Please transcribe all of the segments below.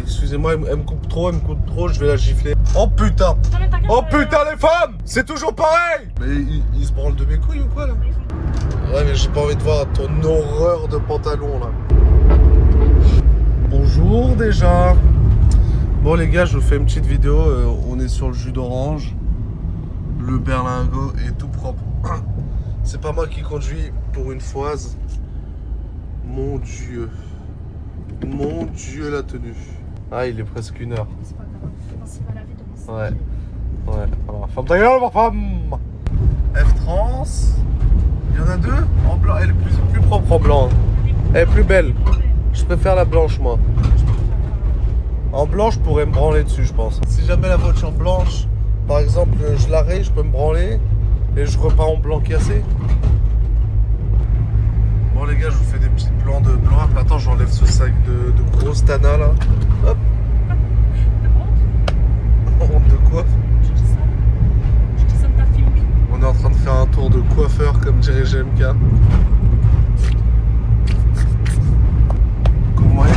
excusez-moi, elle me coupe trop, je vais la gifler. Oh putain! Oh putain les femmes! C'est toujours pareil! Mais il se branle de mes couilles ou quoi là? Ouais mais j'ai pas envie de voir ton horreur de pantalon là. Bonjour déjà. Bon les gars, je vous fais une petite vidéo, on est sur le jus d'orange. Le berlingot est tout propre. C'est pas moi qui conduis pour une fois. Mon Dieu. Mon Dieu la tenue. Ah il est presque 1h. C'est pas grave, c'est pas la vie de mon Ouais. Ouais. Alors, ferme ta gueule ma femme. F-Trans. Il y en a deux en blanc. Elle est plus propre en blanc. Elle est plus belle. Je préfère la blanche moi. En blanc je pourrais me branler dessus je pense. Si jamais la voiture blanche, par exemple je la raye, je peux me branler et je repars en blanc cassé. Bon les gars, je vous fais des petits plans de blanc. Attends, j'enlève ce sac de grosse tana là. Hop. Honte de quoi? Je dis ça de ta filmé. On est en train de faire un tour de coiffeur comme dirait GMK. Comment est...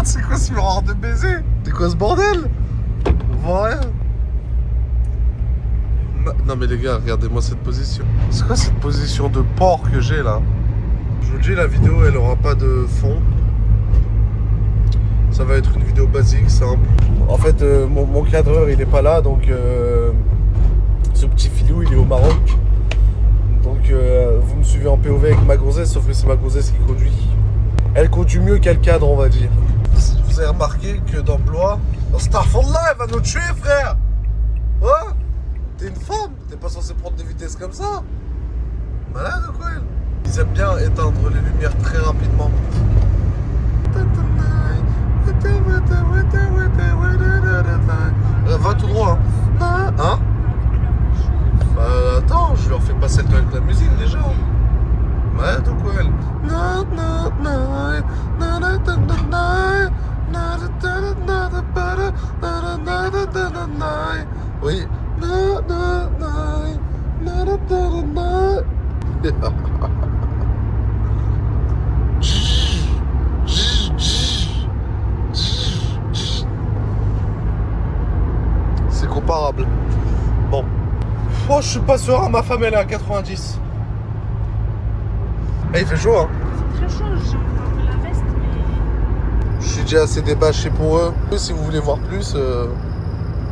C'est quoi ce miroir de baiser? C'est quoi ce bordel? On voit rien. Non mais les gars, regardez-moi cette position. C'est quoi cette position de porc que j'ai là? Je vous le dis, la vidéo elle aura pas de fond. Ça va être une vidéo basique, simple. En fait, mon cadreur il est pas là, donc ce petit filou il est au Maroc. Donc vous me suivez en POV avec ma gonzesse, sauf que c'est ma gonzesse qui conduit. Elle conduit mieux qu'elle cadre, on va dire. Vous avez remarqué que dans Blois, Starfall elle va nous tuer, frère. Hein? T'es une femme, t'es pas censé prendre des vitesses comme ça. Malade ou quoi? Ils aiment bien éteindre les lumières très rapidement. Va tout droit. Hein? Bah attends, je leur fais passer le temps avec la musique déjà. Malade ou quoi? Oui. C'est comparable. Bon. Oh, je suis pas serein, ma femme elle est à 90. Eh, il fait chaud hein. C'est très chaud, j'ai un peu la veste, mais. Je suis déjà assez débâché pour eux. Si vous voulez voir plus,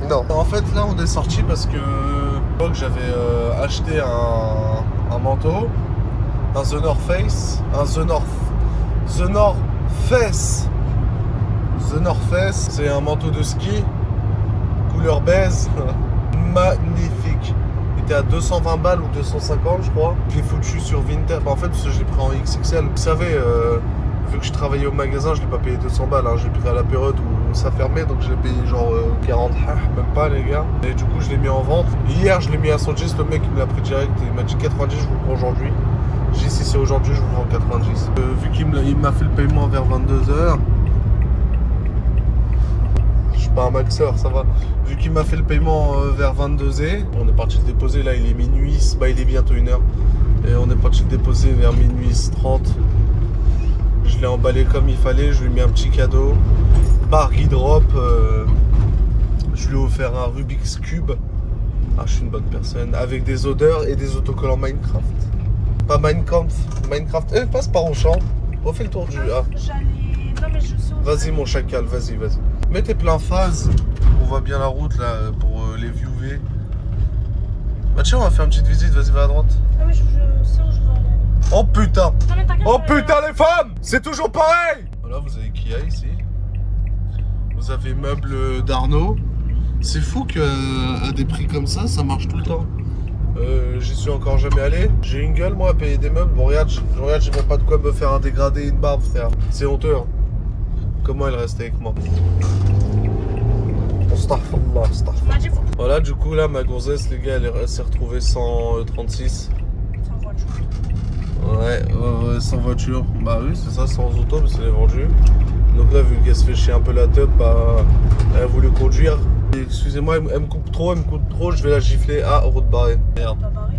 non. En fait, là, on est sorti parce que j'avais acheté un manteau, un The North Face, The North Face. C'est un manteau de ski, couleur beige, magnifique. Il était à 220 balles ou 250, je crois. Je l'ai foutu sur Vinted. En fait, parce que je l'ai pris en XXL. Vous savez, vu que je travaillais au magasin, je l'ai pas payé 200 balles. Hein. Je l'ai pris à la période où ça fermait, donc je l'ai payé genre 40, même pas les gars. Et du coup, je l'ai mis en vente. Hier, je l'ai mis à 110. Le mec, il me l'a pris direct. Il m'a dit 90, je vous le prends aujourd'hui. J'ai dit si c'est aujourd'hui, je vous vends 90. Vu qu'il m'a fait le paiement vers 22h. Je suis pas un maxeur, ça va. Vu qu'il m'a fait le paiement vers 22h, on est parti le déposer. Là, il est minuit. Bah, il est bientôt 1h. Et on est parti le déposer vers minuit 30. Je l'ai emballé comme il fallait, je lui ai mis un petit cadeau. Bargy Drop. Je lui ai offert un Rubik's Cube. Ah, je suis une bonne personne. Avec des odeurs et des autocollants Minecraft. Pas Minecraft. Passe par au champ. Refais le tour du. Ah. J'allais. Non, mais je suis. Vas-y, mon chacal, vas-y. Mettez plein phase. On voit bien la route là pour les viewer. Bah, tiens, on va faire une petite visite. Vas-y, va à droite. Ah, mais je sais où je veux aller. Oh putain! Non, mais t'inquiète, Oh putain les femmes! C'est toujours pareil! Voilà, vous avez Kia ici. Vous avez meubles d'Arnaud. C'est fou qu'à des prix comme ça marche tout le temps. J'y suis encore jamais allé. J'ai une gueule moi à payer des meubles. Bon regarde, j'ai même pas de quoi me faire un dégradé et une barbe frère. C'est honteux hein. Comment elle reste avec moi? Astaghfirullah. Voilà du coup là ma gonzesse les gars elle s'est retrouvée sans 36. Sans voiture. Ouais, sans voiture. Bah oui, c'est ça, sans auto, mais c'est les vendu. Donc là, vu qu'elle se fait chier un peu la teub, bah, elle a voulu conduire. Excusez-moi, elle me coupe trop, je vais la gifler. Ah, route barrée. Merde. Pas barré.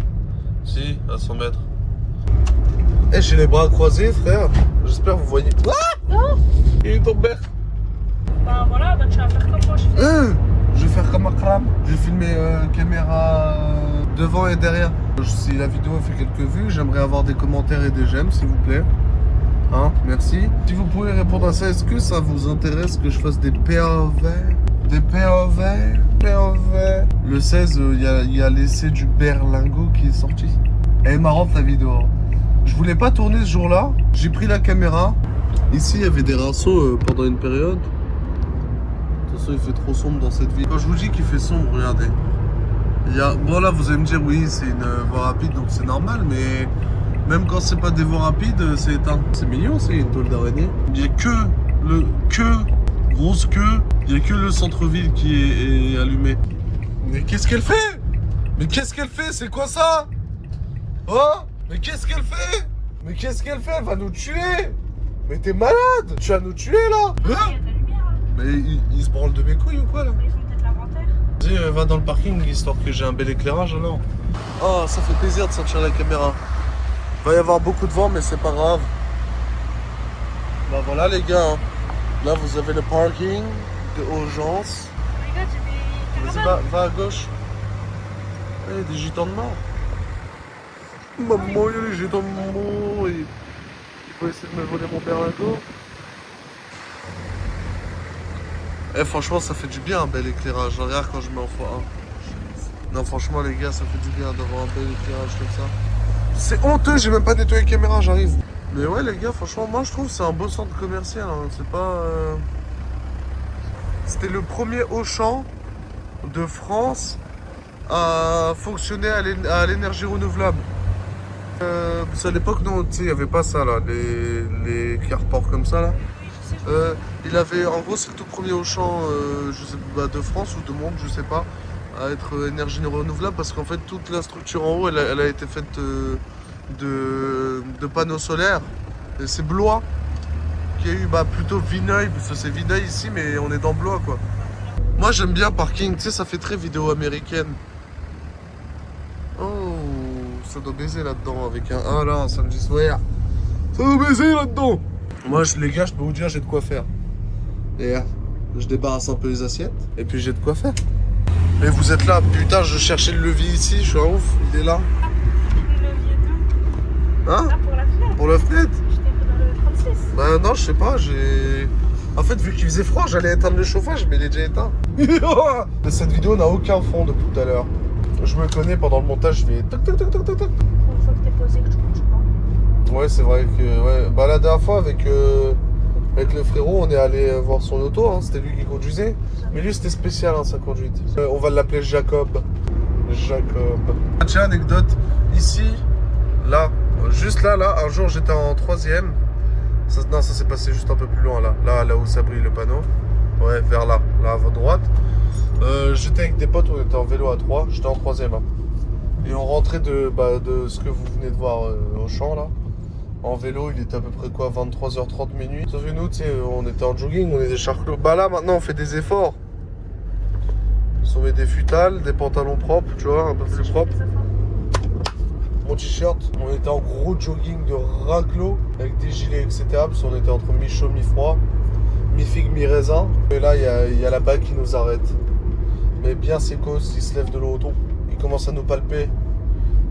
Si, à 100 mètres. Eh, j'ai les bras croisés, frère. J'espère que vous voyez. Ah Non. Il est tombé. faire comme Akram. Je vais filmer caméra devant et derrière. Si la vidéo fait quelques vues, j'aimerais avoir des commentaires et des j'aime, s'il vous plaît. Hein, merci. Si vous pouvez répondre à ça, est-ce que ça vous intéresse que je fasse des POV? Des POV? POV. Le 16, il y a l'essai du Berlingot qui est sorti. Elle est marrante la vidéo. Je voulais pas tourner ce jour-là. J'ai pris la caméra. Ici, il y avait des rinceaux pendant une période. De toute façon, il fait trop sombre dans cette ville. Quand je vous dis qu'il fait sombre, regardez. Bon là, vous allez me dire, oui, c'est une voie rapide, donc c'est normal, mais même quand c'est pas des voies rapides, c'est éteint. C'est mignon, c'est une toile d'araignée. Il n'y a grosse queue, il n'y a que le centre-ville qui est allumé. Mais qu'est-ce qu'elle fait? Mais qu'est-ce qu'elle fait? C'est quoi ça? Oh? Mais qu'est-ce qu'elle fait? Mais qu'est-ce qu'elle fait? Elle va nous tuer! Mais t'es malade! Tu vas nous tuer là! Il y a de la lumière. Hein. Mais il se branle de mes couilles ou quoi là? Ils font peut-être l'inventaire. Vas-y, va dans le parking histoire que j'ai un bel éclairage alors. Oh, ça fait plaisir de sortir la caméra. Va y avoir beaucoup de vent, mais c'est pas grave. Bah voilà les gars. Là vous avez le parking de urgence. Regarde, j'ai des Vas-y, caravanes. va à gauche. Il y a des gitans de mort. Maman, il y a des gitans de mort. Il faut essayer de me voler mon berlingot. Eh franchement ça fait du bien un bel éclairage. Regarde quand je mets en x1. Non franchement les gars ça fait du bien d'avoir un bel éclairage comme ça. C'est honteux, j'ai même pas nettoyé la caméra, j'arrive. Mais ouais les gars franchement moi je trouve que c'est un beau centre commercial. Hein. C'est pas... C'était le premier Auchan de France à fonctionner à l'énergie renouvelable. C'est à l'époque non, tu sais, il n'y avait pas ça là, les carports comme ça là. Il avait, en gros, c'est le tout premier Auchan de France ou de monde, je sais pas, à être énergie renouvelable parce qu'en fait, toute la structure en haut, elle a été faite de panneaux solaires. Et c'est Blois qui a eu plutôt Vineuil, parce que c'est Vineuil ici, mais on est dans Blois quoi. Moi, j'aime bien parking, tu sais, ça fait très vidéo américaine. Oh, ça doit baiser là-dedans avec un 1 là, un samedi soir. Ça doit baiser là-dedans. Moi, les gars, je peux vous dire, j'ai de quoi faire. Et je débarrasse un peu les assiettes, et puis j'ai de quoi faire. Et vous êtes là, putain, je cherchais le levier ici, je suis un ouf, il est là. Le levier Hein? là pour la fenêtre. Pour la fenêtre? J'étais dans le 36. Bah non, je sais pas, j'ai... En fait, vu qu'il faisait froid, j'allais éteindre le chauffage, mais il est déjà éteint. Cette vidéo n'a aucun fond depuis tout à l'heure. Je me connais, pendant le montage, je vais... Toc, toc, toc, toc, toc, toc. Une fois que t'es posé, que je bouge pas. Ouais, c'est vrai que... Ouais. Bah la dernière fois, avec le frérot, on est allé voir son auto, hein. C'était lui qui conduisait. Mais lui, c'était spécial, hein, sa conduite. On va l'appeler Jacob. Jacob. Tiens, anecdote. Ici, là, juste là, un jour, j'étais en 3ème. Non, ça s'est passé juste un peu plus loin, là où ça brille le panneau. Ouais, vers là, à votre droite. J'étais avec des potes, on était en vélo à 3, j'étais en 3ème. Hein. Et on rentrait de ce que vous venez de voir au champ, là. En vélo, il était à peu près quoi, 23h30 minuit. Sauf que nous, tu sais, on était en jogging, on est des charclos. Bah là, maintenant, on fait des efforts. On met des futales, des pantalons propres, tu vois, un peu plus propres. Mon t-shirt, on était en gros jogging de raclo avec des gilets etc. Parce qu'on était entre mi-chaud, mi-froid, mi-figue, mi-raisin. Et là, il y a la bague qui nous arrête. Mais bien sécos, il se lève de l'auto. Il commence à nous palper.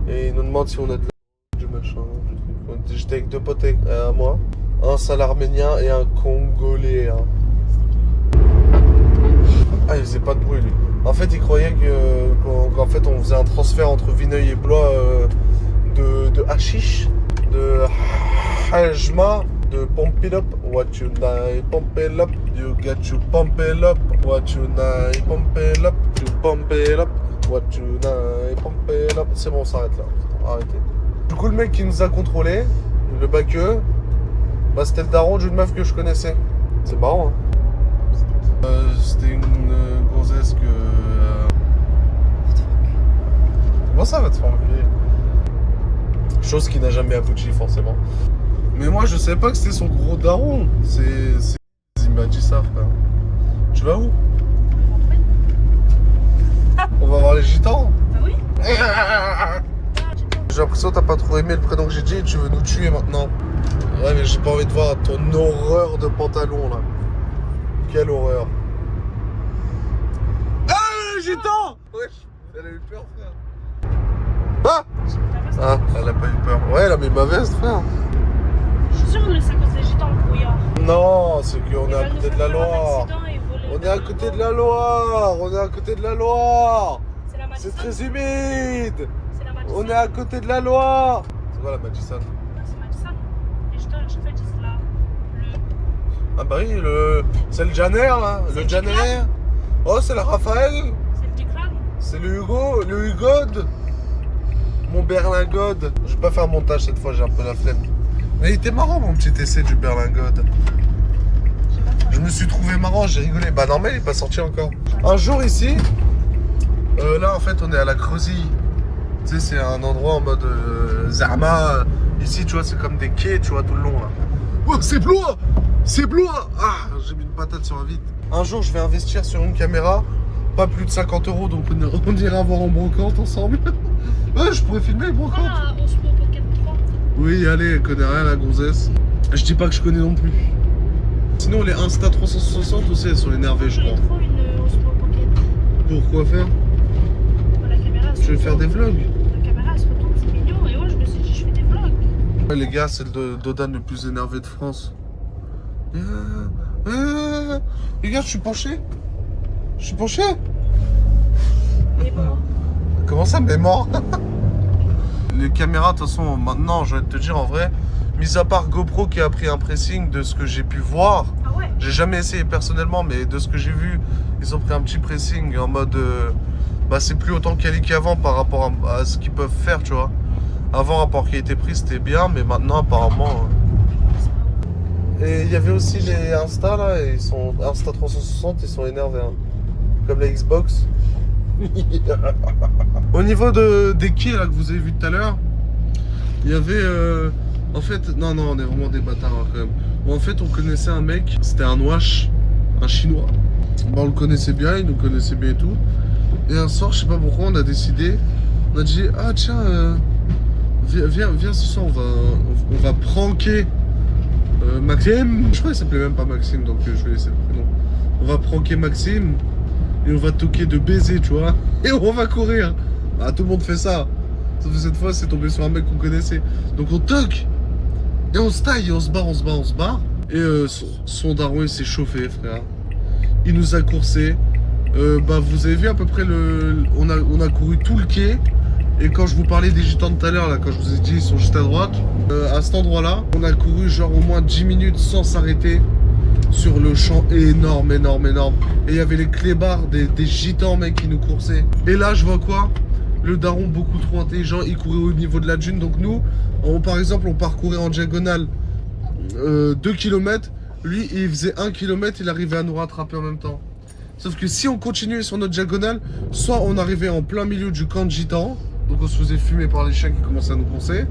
Et il nous demande si on a de la... du machin. J'étais avec deux potes à moi. Un sale arménien et un congolais. Hein. Ah, il faisait pas de bruit lui. En fait, il croyait qu'en fait, on faisait un transfert entre Vineuil et Blois de hashish, de hajma, de pump it up. What you like, pump it up. You got to pump it up. What you like, pump it up. You pump it up. What you like, pump it up. C'est bon, on s'arrête là. Arrêtez. Du coup, le mec qui nous a contrôlé, le baqueux, bah, c'était le daron d'une meuf que je connaissais. C'est marrant, hein. C'était une gonzesse que... Comment ça va te faire enculer? Chose qui n'a jamais abouti forcément. Mais moi je savais pas que c'était son gros daron. Il m'a dit ça frère. Tu vas où? On va voir les gitans. Bah oui. J'ai l'impression que t'as pas trop aimé le prénom que j'ai dit et tu veux nous tuer maintenant. Ouais mais j'ai pas envie de voir ton horreur de pantalon là. Quelle horreur. Ah le gitan. Wesh, elle a eu peur, frère. Ah, Ta veste, ah, elle a pas eu peur. Ouais, elle a mis ma veste, frère. Je suis sûre que c'est à cause des gitans, le brouillard. Non, c'est qu'on Ils est à veulent nous côté de faire la faire un Loire. accident et voler On le est à bateau. côté de la Loire. On est à côté de la Loire. C'est la Madison. C'est très humide. C'est la Madison. On est à côté de la Loire. C'est quoi la Madison? Non, c'est Madison. Les gitans, à chaque fois, ils disent là. Ah bah oui, c'est le Janer, là. C'est Le le Janer. Janer. Oh, c'est la Raphaël. C'est le Diclan. C'est le Hugo, le Hugode. Mon berlingode. Je vais pas faire montage cette fois, j'ai un peu la flemme. Mais il était marrant mon petit essai du berlingode. Je me suis trouvé marrant, j'ai rigolé. Bah normal, il est pas sorti encore. Un jour ici, là en fait on est à la Creusille. Tu sais, c'est un endroit en mode Zerma. Ici, tu vois, c'est comme des quais, tu vois, tout le long là. Oh, c'est blois. C'est blois. Ah, j'ai mis une patate sur un vide. Un jour, je vais investir sur une caméra. Pas plus de 50 €, donc on ira voir en brocante ensemble. Ouais, je pourrais filmer brocante. Voilà, Osmo Pocket 3. Oui, allez, elle connaît rien la gonzesse. Je dis pas que je connais non plus. Sinon, les Insta 360 aussi, elles sont énervées, je J'ai crois. trop une Osmo Pocket. Pourquoi faire? La caméra, elle se Je vais faire des retourne. vlogs. La caméra, elle se retourne, c'est mignon. Et ouais, je me suis dit, je fais des vlogs. Ouais, les gars, c'est le Dodan le plus énervé de France. Les gars, je suis penché. Je suis penché. Et bon. Comment ça, mais mort? Les caméras, de toute façon, maintenant, je vais te dire en vrai, mis à part GoPro qui a pris un pressing de ce que j'ai pu voir, Ah ouais. j'ai jamais essayé personnellement, mais de ce que j'ai vu, ils ont pris un petit pressing en mode. Bah, c'est plus autant quali qu'avant par rapport à ce qu'ils peuvent faire, tu vois. Avant, rapport qui a été pris, c'était bien, mais maintenant, apparemment. Et il y avait aussi les Insta là, et ils sont. Insta 360, ils sont énervés, hein. Comme la Xbox. Au niveau des quais là que vous avez vu tout à l'heure, il y avait. En fait, non, on est vraiment des bâtards hein, quand même. Bon, en fait, on connaissait un mec, c'était un Wash, un chinois. Bon, on le connaissait bien, il nous connaissait bien et tout. Et un soir, je sais pas pourquoi, on a décidé, on a dit, ah tiens, viens ce soir, on va pranker Maxime. Je crois qu'il s'appelait même pas Maxime, donc je vais laisser le prénom. On va pranker Maxime et on va toquer de baiser, tu vois. Et on va courir. Bah, tout le monde fait ça. Sauf que cette fois, c'est tombé sur un mec qu'on connaissait. Donc on toque. Et on se taille, et on se barre. Et son daron, il s'est chauffé, frère. Il nous a coursé. Bah, vous avez vu à peu près on a couru tout le quai. Et quand je vous parlais des gitans de tout à l'heure, là, quand je vous ai dit ils sont juste à droite, à cet endroit-là, on a couru genre au moins 10 minutes sans s'arrêter sur le champ énorme. Et il y avait les clébards des gitans, mec, qui nous coursaient. Et là, je vois quoi? Le daron beaucoup trop intelligent, il courait au niveau de la dune. Donc nous, par exemple, on parcourait en diagonale 2 km. Lui, il faisait 1 km, il arrivait à nous rattraper en même temps. Sauf que si on continuait sur notre diagonale, soit on arrivait en plein milieu du camp de gitans, donc on se faisait fumer par les chiens qui commençaient à nous poncer,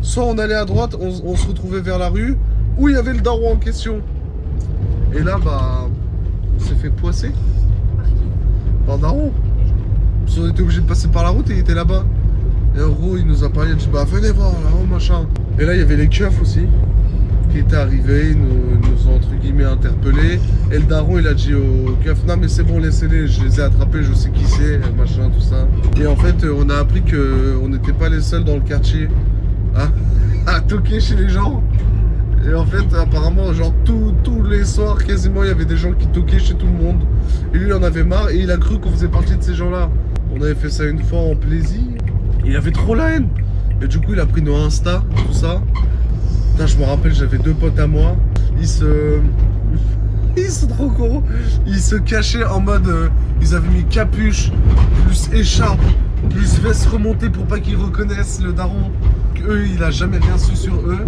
soit on allait à droite, on se retrouvait vers la rue, où il y avait le daron en question. Et là, bah, on s'est fait poisser par le daron. Parce qu'on était obligé de passer par la route et il était là-bas. Et en gros, il nous a parlé, il a dit, bah venez voir là-haut, machin. Et là, il y avait les keufs aussi, qui étaient arrivés, ils nous ont entre guillemets interpellés. Et le daron, il a dit aux keufs, non mais c'est bon, laissez-les, je les ai attrapés, je sais qui c'est, machin, tout ça. Et en fait, on a appris qu'on n'était pas les seuls dans le quartier à toquer chez les gens. Et en fait, apparemment, genre tous les soirs, quasiment, il y avait des gens qui toquaient chez tout le monde. Et lui, il en avait marre et il a cru qu'on faisait partie de ces gens-là. On avait fait ça une fois en plaisir. Il avait trop la haine. Et du coup, il a pris nos Insta, tout ça. Putain, je me rappelle, j'avais 2 potes à moi. Ils sont trop coraux. Ils se cachaient en mode... ils avaient mis capuche, plus écharpe, plus veste remontée pour pas qu'ils reconnaissent le daron. Eux, il a jamais rien su sur eux.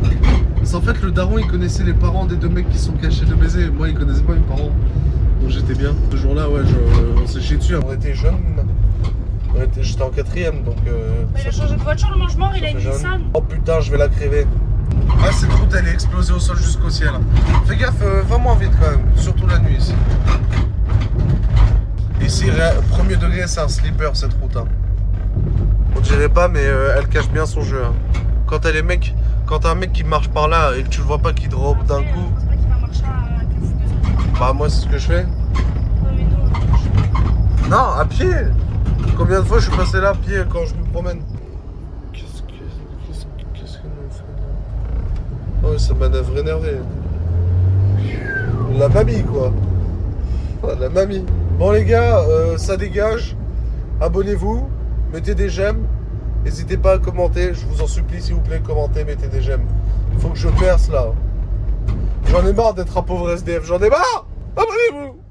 Parce qu'en fait, le daron, il connaissait les parents des 2 mecs qui sont cachés de baiser. Moi, il connaissait pas mes parents. Donc j'étais bien. Ce jour-là, ouais, on s'est chié dessus. On était jeunes. J'étais en 4ème, donc... Il a changé de voiture, le mange-mort, il a une jeune. Nissan. Oh putain, je vais la crever. Ah, cette route, elle est explosée au sol jusqu'au ciel. Fais gaffe, va moins vite quand même. Surtout la nuit ici. Ici, premier degré, c'est un slipper cette route. Hein. On dirait pas, mais elle cache bien son jeu. Hein. Quand t'as un mec qui marche par là et que tu le vois pas qui drop d'un coup. Je pense pas qu'il va marcher à 2 heures. Bah, moi, c'est ce que je fais. Ouais, mais non, Non, à pied. Combien de fois je suis passé là à pied quand je me promène? Qu'est-ce que nous fait là? Oh, ça manœuvre énervé. La mamie, quoi. Ah, la mamie. Bon, les gars, ça dégage. Abonnez-vous. Mettez des j'aime. N'hésitez pas à commenter. Je vous en supplie, s'il vous plaît, commentez, mettez des j'aime. Faut que je perce, là. J'en ai marre d'être un pauvre SDF. J'en ai marre. Abonnez-vous.